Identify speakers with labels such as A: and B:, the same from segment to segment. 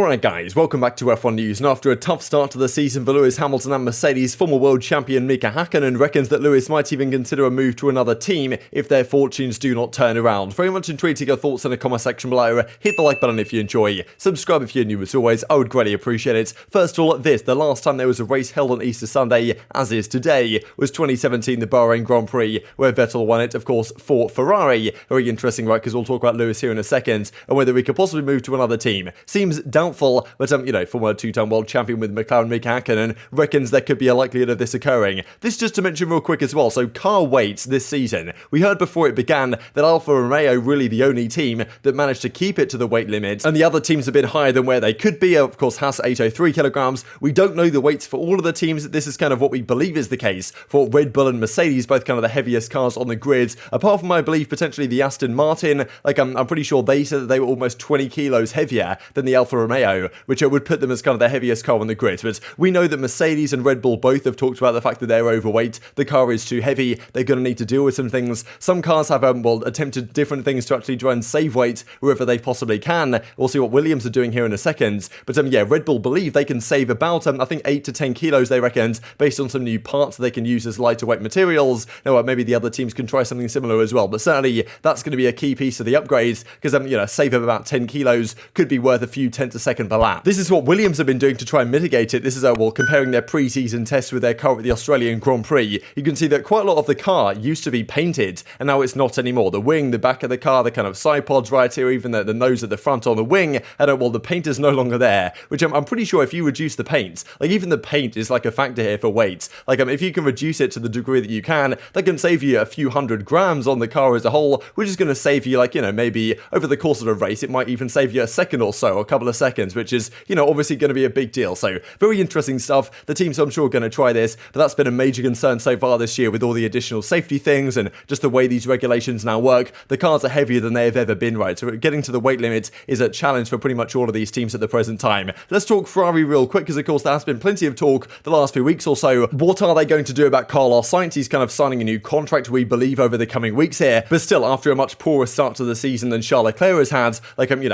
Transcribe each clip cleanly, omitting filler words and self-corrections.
A: Alright guys, welcome back to F1 News, and after a tough start to the season for Lewis Hamilton and Mercedes, former world champion Mika Häkkinen reckons that Lewis might even consider a move to another team if their fortunes do not turn around. Very much intrigued to your thoughts in the comment section below. Hit the like button if you enjoy, subscribe if you're new as always, I would greatly appreciate it. First of all, the last time there was a race held on Easter Sunday, as is today, was 2017 the Bahrain Grand Prix, where Vettel won it, of course, for Ferrari. Very interesting, right, because we'll talk about Lewis here in a second, and whether we could possibly move to another team. Seems doubtful, but former two-time world champion with McLaren Mika Häkkinen reckons there could be a likelihood of this occurring. This just to mention real quick as well, so car weights this season. We heard before it began that Alfa Romeo really the only team that managed to keep it to the weight limit, and the other teams have been higher than where they could be. Of course, Haas 803 kilograms. We don't know the weights for all of the teams. This is kind of what we believe is the case for Red Bull and Mercedes, both kind of the heaviest cars on the grid, apart from, I believe, potentially the Aston Martin. I'm pretty sure they said that they were almost 20 kilos heavier than the Alfa Romeo, which would put them as kind of the heaviest car on the grid. But we know that Mercedes and Red Bull both have talked about the fact that they're overweight. The car is too heavy. They're going to need to deal with some things. Some cars have attempted different things to actually try and save weight wherever they possibly can. We'll see what Williams are doing here in a second. But Red Bull believe they can save about I think 8 to 10 kilos, they reckon, based on some new parts they can use as lighter weight materials. Now maybe the other teams can try something similar as well, but certainly that's going to be a key piece of the upgrades, because save of about 10 kilos could be worth a few tenths a second per lap. This is what Williams have been doing to try and mitigate it. This is comparing their pre-season tests with their car at the Australian Grand Prix. You can see that quite a lot of the car used to be painted, and now it's not anymore. The wing, the back of the car, the kind of side pods right here, even the nose at the front on the wing, and the paint is no longer there, which I'm pretty sure if you reduce the paint, even the paint is like a factor here for weight. If you can reduce it to the degree that you can, that can save you a few hundred grams on the car as a whole, which is going to save you maybe over the course of a race, it might even save you a second or so, or a couple of seconds, which is, obviously going to be a big deal. So very interesting stuff. The teams, I'm sure, are going to try this, but that's been a major concern so far this year with all the additional safety things and just the way these regulations now work. The cars are heavier than they have ever been, right? So getting to the weight limit is a challenge for pretty much all of these teams at the present time. Let's talk Ferrari real quick, because of course there has been plenty of talk the last few weeks or so. What are they going to do about Carlos Sainz? He's kind of signing a new contract, we believe, over the coming weeks here, but still, after a much poorer start to the season than Charles Leclerc has had,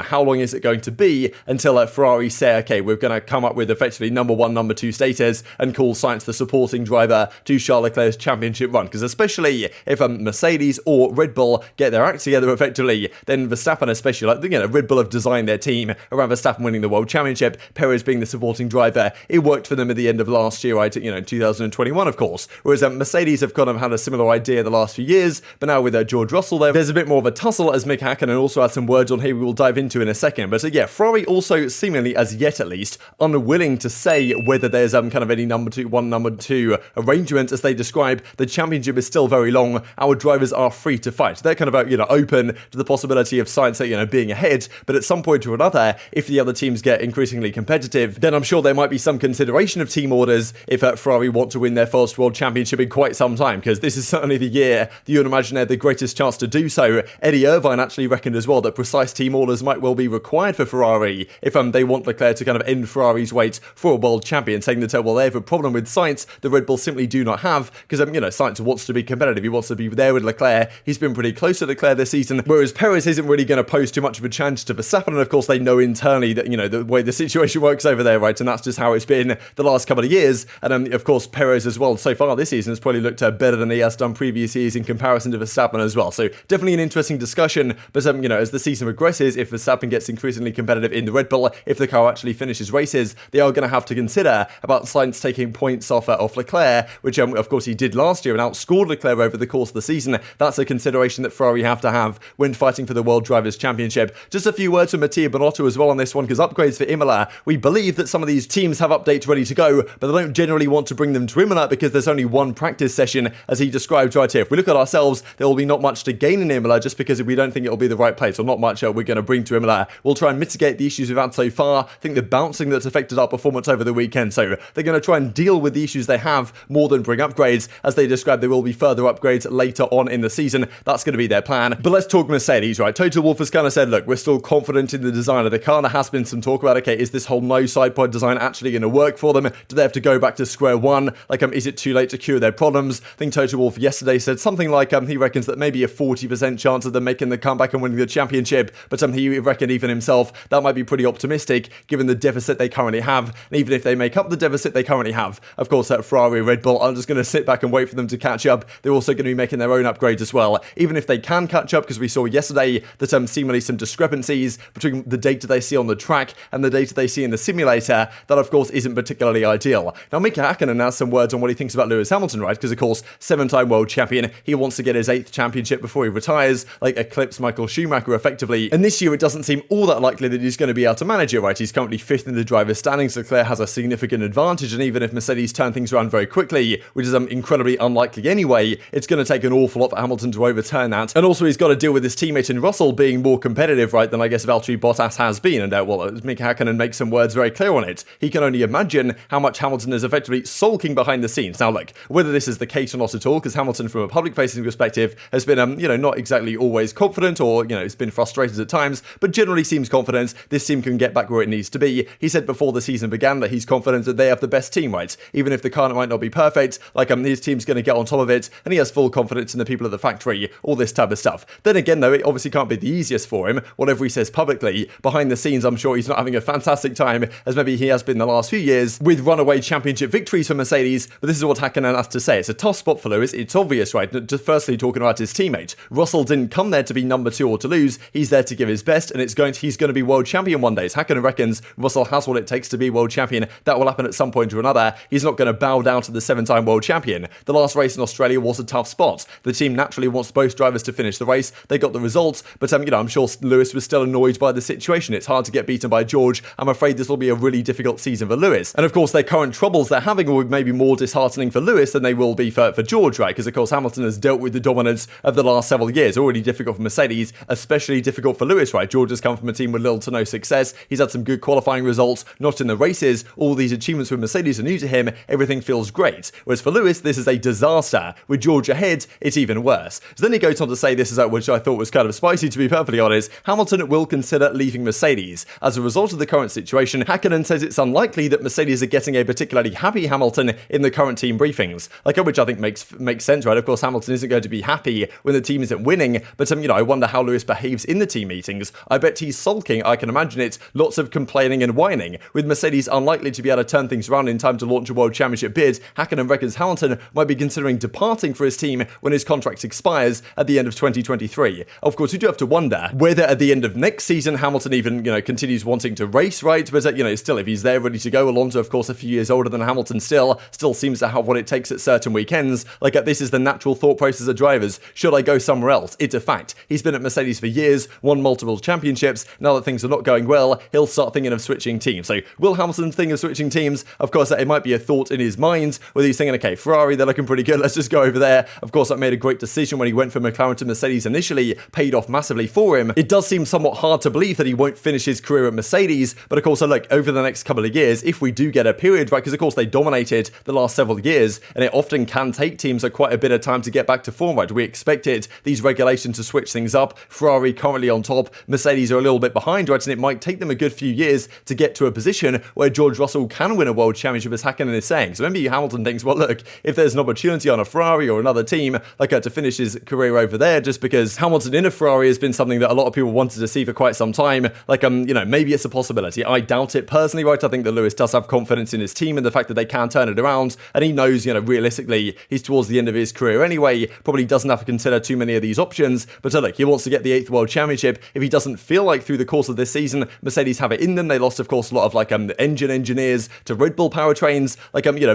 A: how long is it going to be until Ferrari say, okay, we're going to come up with effectively number one, number two status and call Sainz the supporting driver to Charles Leclerc's championship run? Because especially if Mercedes or Red Bull get their act together effectively, then Verstappen especially, Red Bull have designed their team around Verstappen winning the world championship, Perez being the supporting driver. It worked for them at the end of last year, right? 2021, of course. Whereas Mercedes have kind of had a similar idea the last few years, but now with George Russell there's a bit more of a tussle, as Mika Häkkinen also had some words on here we will dive into in a second. But Ferrari also seemingly, as yet at least, unwilling to say whether there's any number two arrangement. As they describe, the championship is still very long. Our drivers are free to fight. They're kind of open to the possibility of Sainz being ahead, but at some point or another, if the other teams get increasingly competitive, then I'm sure there might be some consideration of team orders if Ferrari want to win their first world championship in quite some time, because this is certainly the year that you would imagine they have the greatest chance to do so. Eddie Irvine actually reckoned as well that precise team orders might well be required for Ferrari if they want Leclerc to kind of end Ferrari's wait for a world champion, saying that they have a problem with Sainz the Red Bull simply do not have, because Sainz wants to be competitive, he wants to be there with Leclerc, he's been pretty close to Leclerc this season, whereas Perez isn't really going to pose too much of a challenge to Verstappen, and of course they know internally that the way the situation works over there, right, and that's just how it's been the last couple of years. And of course Perez as well so far this season has probably looked better than he has done previous years in comparison to Verstappen as well. So definitely an interesting discussion, but as the season progresses, if Verstappen gets increasingly competitive in the Red Bull, if the car actually finishes races, they are going to have to consider about Sainz taking points off Leclerc, which of course he did last year and outscored Leclerc over the course of the season. That's a consideration that Ferrari have to have when fighting for the World Drivers' Championship. Just a few words from Mattia Binotto as well on this one, because upgrades for Imola, we believe that some of these teams have updates ready to go, but they don't generally want to bring them to Imola because there's only one practice session, as he described right here. If we look at ourselves, there will be not much to gain in Imola, just because we don't think it will be the right place, or not much we're going to bring to Imola. We'll try and mitigate the issues we've had so far. I think the bouncing that's affected our performance over the weekend, so they're going to try and deal with the issues they have more than bring upgrades. As they described, there will be further upgrades later on in the season. That's going to be their plan. But let's talk Mercedes, right? Total Wolff has kind of said, look, we're still confident in the design of the car. There has been some talk about, okay, is this whole no side pod design actually going to work for them? Do they have to go back to square one? Is it too late to cure their problems? I think Total Wolff yesterday said something like he reckons that maybe a 40% chance of them making the comeback and winning the championship, but he reckoned even himself that might be pretty optimistic given the deficit they currently have. And even if they make up the deficit they currently have, of course, Ferrari and Red Bull are just going to sit back and wait for them to catch up. They're also going to be making their own upgrades as well. Even if they can catch up, because we saw yesterday that seemingly some discrepancies between the data they see on the track and the data they see in the simulator, that of course isn't particularly ideal. Now, Mika Häkkinen has some words on what he thinks about Lewis Hamilton, right? Because of course, 7-time world champion, he wants to get his 8th championship before he retires, like eclipse Michael Schumacher effectively. And this year it doesn't seem all that likely that he's going to be able to manage it, right? He's currently 5th in the driver's standings. Leclerc has a significant advantage, and even if Mercedes turn things around very quickly, which is incredibly unlikely anyway, it's going to take an awful lot for Hamilton to overturn that. And also he's got to deal with his teammate in Russell being more competitive, right, than I guess Valtteri Bottas has been. And well, Mika Häkkinen makes some words very clear on it. He can only imagine how much Hamilton is effectively sulking behind the scenes. Now look, whether this is the case or not at all, because Hamilton from a public facing perspective has been not exactly always confident, or it's been frustrated at times, but generally seems confident this team can get back where it needs to be. He said before the season began that he's confident that they have the best team, right? Even if the car might not be perfect, like his team's going to get on top of it, and he has full confidence in the people at the factory, all this type of stuff. Then again though, it obviously can't be the easiest for him. Whatever he says publicly, behind the scenes I'm sure he's not having a fantastic time as maybe he has been the last few years with runaway championship victories for Mercedes. But this is what Häkkinen has to say. It's a tough spot for Lewis. It's obvious, right? Just firstly talking about his teammate. Russell didn't come there to be number 2 or to lose. He's there to give his best, and he's going to be world champion one day. As Häkkinen reckons Russell has what it takes to be world champion. That will happen at some point or another. He's not going to bow down to the 7-time world champion. The last race in Australia was a tough spot. The team naturally wants both drivers to finish the race. They got the results, but I'm sure Lewis was still annoyed by the situation. It's hard to get beaten by George. I'm afraid this will be a really difficult season for Lewis. And of course, their current troubles they're having will be maybe more disheartening for Lewis than they will be for George, right? Because of course, Hamilton has dealt with the dominance of the last several years. Already difficult for Mercedes, especially difficult for Lewis, right? George has come from a team with little to no success. He's had some good qualifying results, not in the races. All these achievements with Mercedes are new to him. Everything feels great. Whereas for Lewis, this is a disaster. With George ahead, it's even worse. So then he goes on to say this, which I thought was kind of spicy to be perfectly honest. Hamilton will consider leaving Mercedes. As a result of the current situation, Häkkinen says it's unlikely that Mercedes are getting a particularly happy Hamilton in the current team briefings. Which I think makes sense, right? Of course, Hamilton isn't going to be happy when the team isn't winning, but I wonder how Lewis behaves in the team meetings. I bet he's sulking. I can imagine it. Lots of complaining and whining. With Mercedes unlikely to be able to turn things around in time to launch a World Championship bid, Häkkinen reckons Hamilton might be considering departing for his team when his contract expires at the end of 2023. Of course, you do have to wonder whether at the end of next season Hamilton even continues wanting to race, right? But still, if he's there ready to go, Alonso, of course, a few years older than Hamilton, still seems to have what it takes at certain weekends. This is the natural thought process of drivers. Should I go somewhere else? It's a fact. He's been at Mercedes for years, won multiple championships. Now that things are not going well, he'll start thinking of switching teams. So will Hamilton think of switching teams? Of course, it might be a thought in his mind, whether he's thinking, okay, Ferrari, they're looking pretty good, let's just go over there. Of course, that made a great decision when he went from McLaren to Mercedes initially, paid off massively for him. It does seem somewhat hard to believe that he won't finish his career at Mercedes, but of course, over the next couple of years, if we do get a period, right, because of course they dominated the last several years, and it often can take teams quite a bit of time to get back to form, right? We expected these regulations to switch things up. Ferrari currently on top, Mercedes are a little bit behind, right, and it might take them a good few years to get to a position where George Russell can win a world championship, as Häkkinen is saying. So maybe Hamilton thinks, well, look, if there's an opportunity on a Ferrari or another team, to finish his career over there, just because Hamilton in a Ferrari has been something that a lot of people wanted to see for quite some time, maybe it's a possibility. I doubt it personally, right? I think that Lewis does have confidence in his team and the fact that they can turn it around, and he knows, realistically, he's towards the end of his career anyway, probably doesn't have to consider too many of these options, but look, he wants to get the 8th World Championship. If he doesn't feel like through the course of this season, Mercedes have it in them, they lost, of course, a lot of engine engineers to Red Bull powertrains,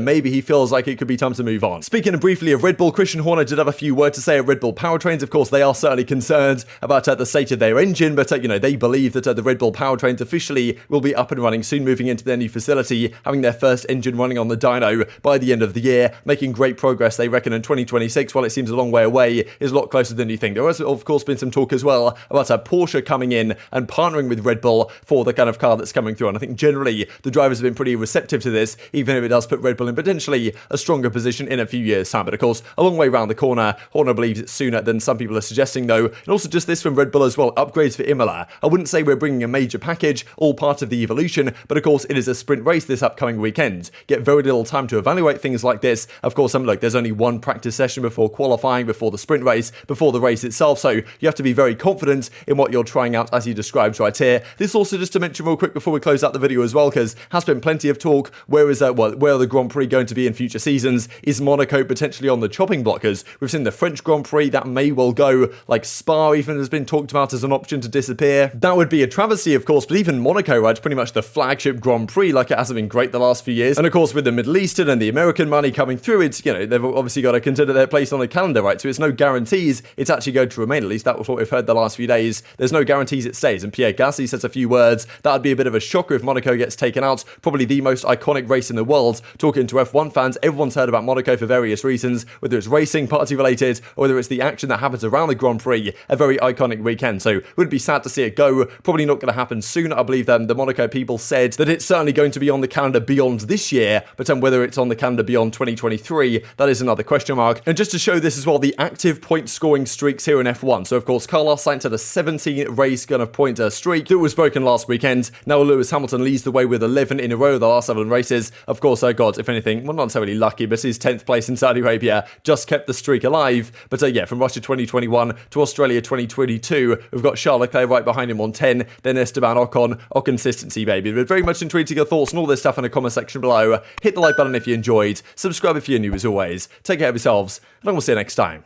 A: maybe he feels like it could be time to move on. Speaking briefly of Red Bull, Christian Horner did have a few words to say at Red Bull powertrains. Of course, they are certainly concerned about the state of their engine, but they believe that the Red Bull powertrains officially will be up and running soon, moving into their new facility, having their first engine running on the dyno by the end of the year, making great progress, they reckon, in 2026, while it seems a long way away, is a lot closer than you think. There has, of course, been some talk as well about Porsche coming in and partnering with Red Bull for the kind of car that's coming through, and I think generally the drivers have been pretty receptive to this, even if it does put Red Bull in potentially a stronger position in a few years' time. But of course, a long way around the corner. Horner believes it's sooner than some people are suggesting, though. And also just this from Red Bull as well, upgrades for Imola. I wouldn't say we're bringing a major package, all part of the evolution, but of course it is a sprint race this upcoming weekend. Get very little time to evaluate things like this. Of course, look, there's only one practice session before qualifying, before the sprint race, before the race itself, so you have to be very confident in what you're trying out as you described right here. This also also just to mention real quick before we close out the video as well, because has been plenty of talk, where are the Grand Prix going to be in future seasons? Is Monaco potentially on the chopping block? Because we've seen the French Grand Prix, that may well go, like Spa even has been talked about as an option to disappear. That would be a travesty, of course, but even Monaco, right, pretty much the flagship Grand Prix, like it hasn't been great the last few years. And of course, with the Middle Eastern and the American money coming through, it's, you know, they've obviously got to consider their place on the calendar, right? So it's no guarantees it's actually going to remain. At least that was what we've heard the last few days. There's no guarantees it stays. And Pierre Gasly says a few words. That would be a bit of a shocker if Monaco gets taken out. Probably the most iconic race in the world. Talking to F1 fans, everyone's heard about Monaco for various reasons, whether it's racing, party related, or whether it's the action that happens around the Grand Prix. A very iconic weekend. So would be sad to see it go. Probably not going to happen soon. I believe the Monaco people said that it's certainly going to be on the calendar beyond this year, but whether it's on the calendar beyond 2023, that is another question mark. And just to show this as well, the active point scoring streaks here in F1. So of course, Carlos Sainz had a 17 race kind of point streak that was broken last weekend. Now Lewis Hamilton leads the way with 11 in a row the last 7 races. Of course, God, if anything, well, not necessarily lucky, but his 10th place in Saudi Arabia just kept the streak alive. But yeah, from Russia 2021 to Australia 2022, we've got Charles Leclerc right behind him on 10, then Esteban Ocon, or consistency, baby. But very much intrigued to your thoughts and all this stuff in the comment section below. Hit the like button if you enjoyed, subscribe if you're new as always. Take care of yourselves, and I will see you next time.